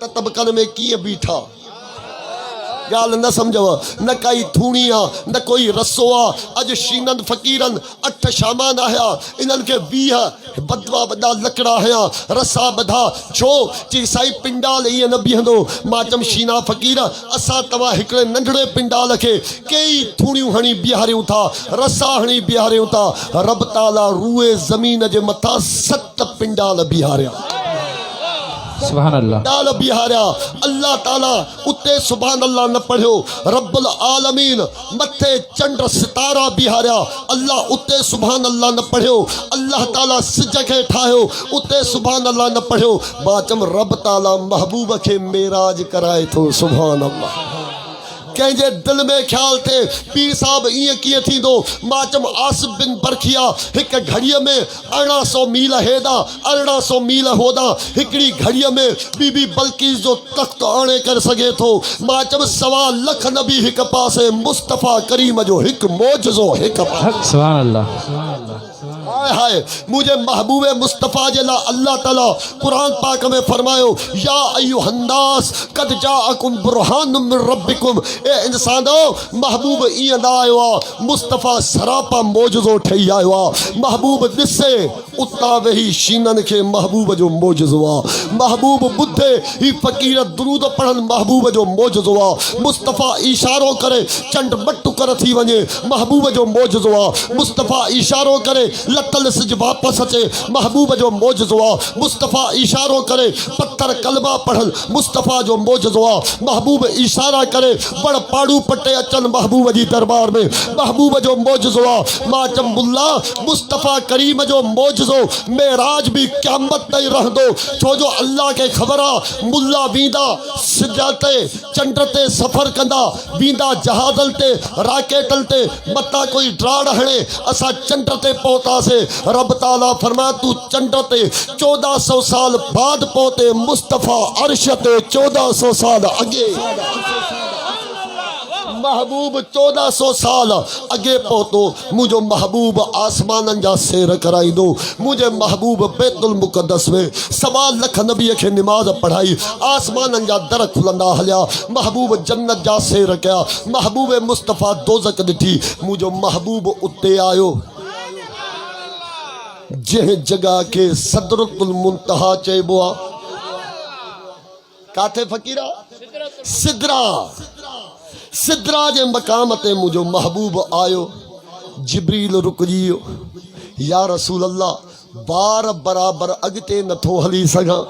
तबकन में किए बीठा गाल न समझो न काई थूणिया न कोई रसोआ अज शीनन फकीरन 8 शामान आया इन्हन के 20 बदवा बदा लकड़ा हया रसा बधा छो ची साई पिंडाल ये न बिहंदो माचम शीना फकीर असा तवा हिकड़े नंढड़े पिंडाल के कई थूणियूं हणी बिहारियूं था रसा हणी बिहारियूं था रब ताला रूए जमीन जे मथा 7 पिंडाल बिहारिया सुभान अल्लाह डाल बिहारिया अल्लाह ताला उते सुभान अल्लाह न पढ़ियो रब्बुल आलमीन मथे चंड सितारा बिहारिया अल्लाह उते सुभान अल्लाह न पढ़ियो अल्लाह ताला सिज के ठायो उते सुभान अल्लाह न पढ़ियो बाचम रब ताला महबूब के मेराज कराए थो सुभान अल्लाह कंहिंजे दिल में ख्याल थे पीर साहब इं किए थी दो माचम आसिफ बिन बरखिया एक घड़ीअ में 1800 मील हेदा 1800 मील होदा हिकड़ी घड़ीअ में बीबी बल्कीस जो तख्त आणे कर सके थो माचम 1.25 लख नबी हिक पासे मुस्तफ़ा करीम जो हिक मौजज़ो हिक पासे सुभान अल्लाह हाय हाय मुझे महबूबे मुस्तफ़ा जला अल्लाह ताला कुरान पाक में फरमायो या अय्युहन्नास कद जाअकुम बुरहानुम मिन रब्बिकुम ए इंसानो महबूब इं न आयो मुस्तफ़ा सरापा मौजज़ो ठही आयो महबूब दिसे उता वेही शीनन के महबूब जो मौजज़ो महबूब बुद्धे ही फकीर दुरूद पढ़न महबूब जो मौजज़ो मुस्तफ़ा इशारो करे चंड बट्टू कर थी वने महबूब जो मौजज़ो मुस्तफ़ा इशारो करे लतल सिज वापस अचे महबूब जो मौजज़ो मुस्तफ़ा इशारो करे पत्थर कलमा पढ़न मुस्तफ़ा जो मौजज़ो महबूब इशारा करे बड़ पाड़ू पटे अचन महबूब जी दरबार में महबूब जो मौजज़ो माचम मुल्ला मुस्तफ़ा करीम जो मौजज़ो मेराज भी क़यामत ताईं रहंदो छो जो अल्लाह के ख़बर आ मुल्ला वींदा सिजते चंड ते सफ़र कंदा वींदा जहाज़ल ते राकेटल ते मता कोई ड्राड़ हणे असां चंड ते पहुतासीं रब ताला फरमाया तू चंड ते 1400 साल बाद पहुते मुस्तफ़ा अर्श ते 1400 साल अगे महबूब 1400 साल अगे पहुतो मुझो महबूब आसमान जा सैर कराई दो मुझे महबूब बैतुल मुक़द्दस में 1.25 लख नबी के नमाज पढ़ाई आसमान जा दर खुलंदा हलिया महबूब जन्नत जा सैर कया महबूब मुस्तफ़ा दोज़ख ॾिठी मुझो महबूब उते आयो जह जगह के सदरतुल मुंतहा चइबो आ काथे फकीरा सिदरा सिदरा जे मकाम ते मुझो महबूब आयो जिब्रील रुकजियो या रसूल अल्लाह बार बराबर अगते नथो हली सघां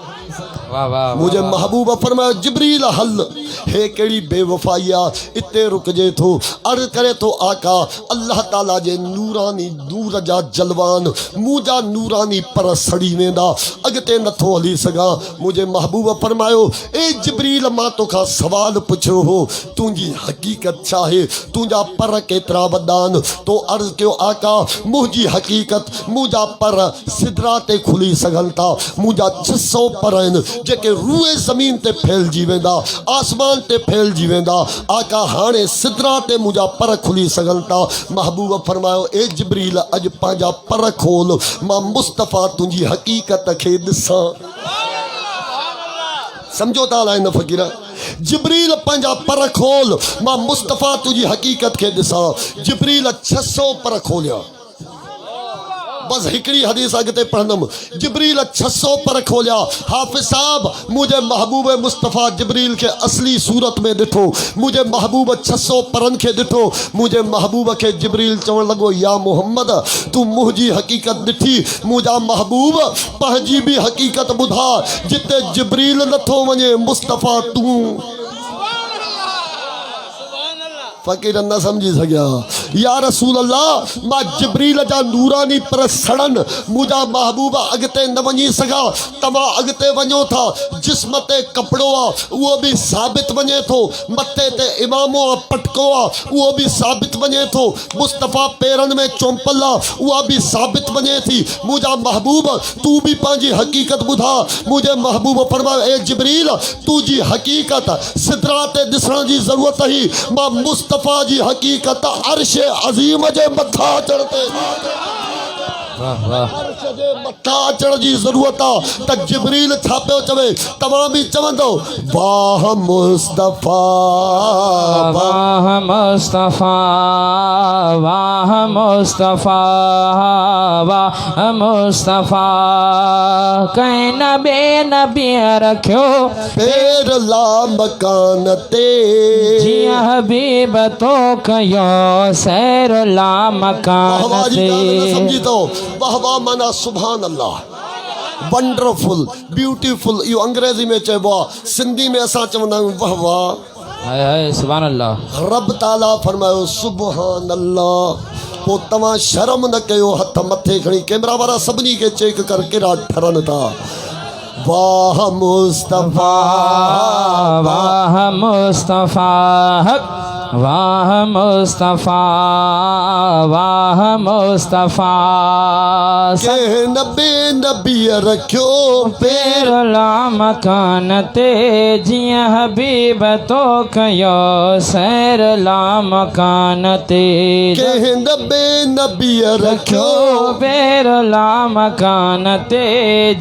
वाह वाह मुझे महबूब फरमायो जिब्रील हल हे केड़ी बेवफाई आ इते रुकजे थो अर्ज करे तो आका अल्लाह ताला जे नूरानी दूर जा जलवान मुझा नूरानी पर सड़ी वेंदा अगते नथो हली सघां मुझे महबूब फरमायो ए जिब्रील मां तोखा सवाल पुछो हो तुंजी हकीकत छा है तुंजा पर केतरा वदान तो अर्ज कयो आका मुझी हकीकत मुझा पर सिदरा ते खुली सघन था मुझा 600 पर आहिनि जेके रूए ज़मीन ते फैलजी वेंदा आसमान ते फैलजी वेंदा आका हाणे सिदरा ते मुझा पर खुली सघन था महबूब फरमायो ए जिब्रील अज पंहिंजा पर खोल मां मुस्तफ़ा तुंजी हकीकत खे ॾिसां समझो था न फ़कीरा जिब्रील पंहिंजा पर खोल मां मुस्तफ़ा तुंजी हकीकत खे ॾिसां जिब्रील 600 पर खोलिया बस हिकड़ी हदीस अगते पढ़ंदम जिब्रील 600 पर खोलिया हाफिज साहब मुझे महबूब मुस्तफ़ा जिब्रील के असली सूरत में ॾिठो मुझे महबूब 600 परन के ॾिठो मुझे महबूब के जिब्रील चवण लॻो या मोहम्मद तू मुझी हकीकत ॾिठी मुझा महबूब पंहिंजी भी हकीकत ॿुधा जिते जिब्रील नथो वञे मुस्तफ़ा तू फकीर न समझी सघिया या रसूल अल्लाह मां जिब्रील जा नूरानी पर सड़न मुझा महबूब अगते न वञी सघां तव्हां अगते वञो था जिस्म ते कपिड़ो आहे उहो बि साबित वञे थो मथे ते इमामो आहे पटको आहे उहो बि साबित वञे थो मुस्तफ़ा पेरनि में चोंपल आहे उहा बि साबित वञे थी मुझा महबूब तू भी पंहिंजी हकीकत ॿुधा मुझे महबूब फरमायो ए जिब्रील तुंहिंजी हकीकत सिदरा ते ॾिसण जी ज़रूरत ही मां मुस्तफ़ा जी हकीकत अर्श अज़ीम जे मथा चढ़ते वाह वाह अर्श जे मथा अचण जी ज़रूरत आहे त जिब्रील छा पियो चवे तव्हां बि चवंदो वाह मुस्तफ़ा वाह मुस्तफ़ा वाह मुस्तफ़ा वाह मुस्तफ़ा कंहिं नबी रखियो पेर ला मकान ते जीअं हबीब तो कयो सैर ला मकान वाह जी ते ॻाल्हि न सम्झी अथव वाह वाह माना सुभान अल्लाह वंडरफुल ब्यूटीफुल इहो अंग्रेज़ी में चइबो आहे सिंधी में असां चवंदा आहियूं वाह वाह हाय हाय सुभान अल्लाह रब ताला फरमायो सुभान अल्लाह पोइ तव्हां शर्म न कयो हथ मथे खणी कैमरा वारा सभिनी खे चेक कर कहिड़ा ठरनि था वाह मुस्तफ़ा वाह मुस्तफ़ा वाह मुस्तफ़ा वाह मुस्तफ़ा के नबी रखियो पेर ला मकान ते जीअं हबीब तो कयो सैर ला मकान ते के नबी रखियो पेर ला मकान ते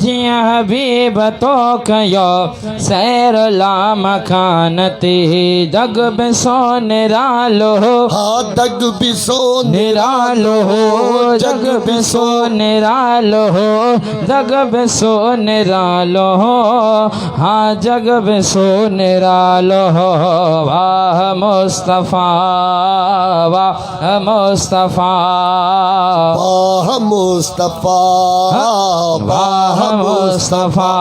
जीअं हबीब तो कयो सैर ला मकान ते जग में सोने निरालो हा दग भी सो निरालो हो जग में सो निरालो हो जग में सो निरालो हो हाँ जग में सो निरालो हो वाह मुस्तफ़ा वाह मुस्तफ़ा वाह मुस्तफ़ा वाह मुस्तफ़ा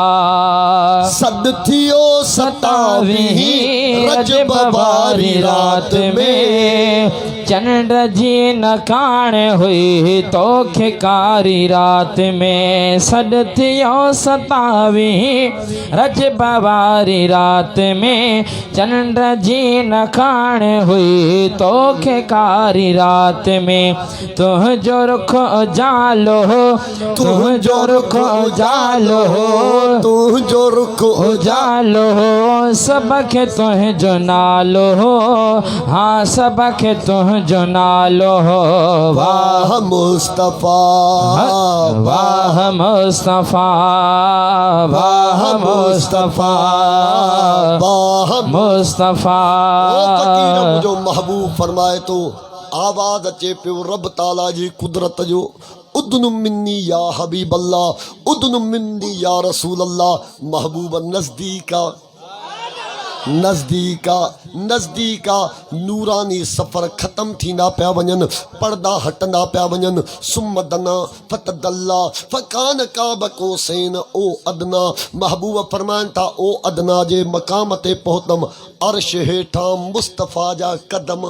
सद थियो सतावी रजब वारी रात में चंड जी नकाण हुई तोखे कारी रात में सड थियो सतावी रजब वारी रात में चंड जी नकाण हुई तोखे कारी रात में तुझो रुख उजालो तुझो रुख उजालो तुझो रुख उजालो सबके तुझो नालो हाँ सबके तुझो नालो वाह मुस्तफ़ा वाह मुस्तफ़ा वाह मुस्तफ़ा वाह मुस्तफ़ा जो महबूब फरमाए तो आवाज़ अचे पियो रब ताला जी कुदरत जो उदनु मिन्नी या हबीब अल्लाह उदनु मिन्नी या रसूल अल्लाह महबूब नज़दीका नज़दीका नज़दीका नूरानी सफ़र ख़त्म थींदा पिया वञनि पर्दा हटंदा पिया वञनि सुमदना फतदल्ला फ़कान काब कोसैन ओ अदना महबूब फरमाइनि था ओ अदना जे मक़ाम ते पहुतमि अर्श हेठां मुस्तफ़ा जा कदम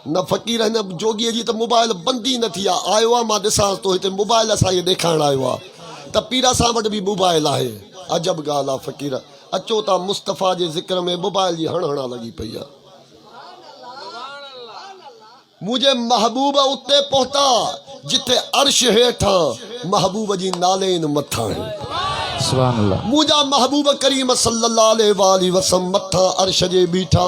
न फ़क़ीर हिन जोगीअ जी त मोबाइल बंदि न थी आहे आयो आहे मां ॾिसां थो हिते मोबाइल असांखे ॾेखारणु आयो आहे त पीर सां वटि बि मोबाइल आहे अजब ॻाल्हि आहे फ़क़ीर अचो था मुस्तफ़ा जे ज़िक्र में मोबाइल जी हणहणा लॻी पई आहे मुंहिंजे महबूब उते पहुता जिथे अर्श हेठां महबूब जी नालेन मथां सुभान अल्लाह मुंहिंजा महबूब करीम सल्लल्लाहु अलैहि वसल्लम मथां अर्श जे बीठा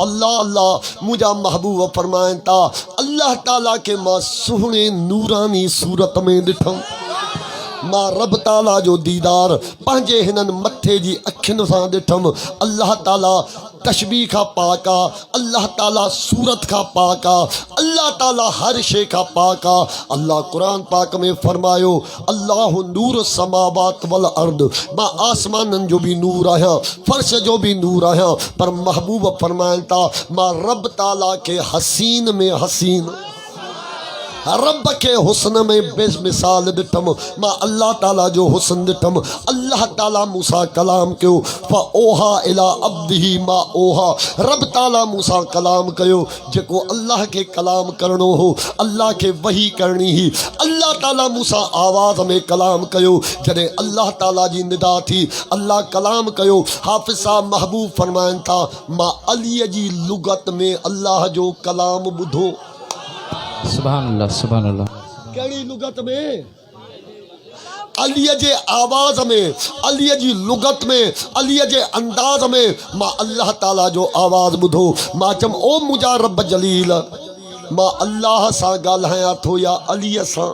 अल्लाह अल्लाह मुंहिंजा महबूब फरमाइनि था अल्लाह ताला खे मां सुहिणे नूरानी सूरत में ॾिठमि मां रब ताला जो दीदार पंहिंजे हिननि मथे जी अखियुनि सां ॾिठमि अल्लाह ताला तशबीह खां पाक आहे अल्लाह ताला सूरत खां पाक आहे अल्लाह ताला हर शइ खां पाक आहे अल्लाह क़ुरान पाक में फरमायो अल्लाह नूर समावात वल अर्द मां आसमाननि जो बि नूर आहियां फर्श जो बि नूर आहियां पर महबूब फरमाइनि था मां रब ताला खे हसीन में हसीन रब के हुस्न में बेमिसाल ॾिठमि मां अल्लाह ताला जो हुस्न ॾिठमि अल्लाह ताला मूंसां कलाम कयो फ़ओहा इला अब्दिही मा ओहा रब ताला मूंसां कलाम कयो जेको अल्लाह के कलाम करणो हो अल्लाह के वही करणी ही अल्लाह ताला मूंसां आवाज़ में कलाम कयो जॾहिं अल्लाह ताला जी निदा थी अल्लाह कलाम कयो हाफ़िज़ साहब महबूब फरमाइनि था मां अलीअ जी लुगत में अल्लाह जो कलाम ॿुधो सुभान अल्लाह सुभान अल्लाह कहिड़ी लुगत में अलीअ जे आवाज़ में अलीअ जी लुगत में अलीअ जे अंदाज़ में मां अल्लाह ताला जो आवाज़ ॿुधो मां चयमि ओ मुंहिंजा रब जलील मां अल्लाह सां ॻाल्हायां थो या अलीअ सां।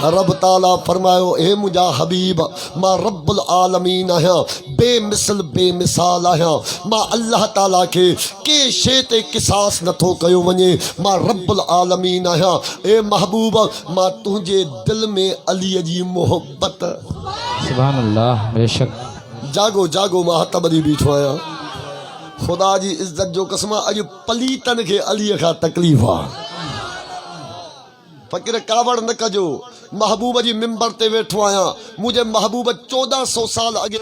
रब ताला फरमायो हे मुंहिंजा हबीब मां रब्बुल आलमीन आहियां, बेमिसल बेमिसाल आहियां। मां अल्लाह ताला खे के शइ ते किसास नथो कयो वञे, मां रब्बुल आलमीन आहियां। हे महबूब मां तुंहिंजे दिल में अलीअ जी मोहब्बत। सुभान अल्लाह। बेशक जागो जागो मां हथ ॿधी बीठो आहियां। ख़ुदा जी इज़्ज़त जो कसम अॼु पलीतन खे अलीअ खां तकलीफ़ आहे। फ़कीर कावड़ न कजो, महबूब जी मिंबर ते वेठो आहियां। मुंहिंजे महबूब 1400 साल अॻे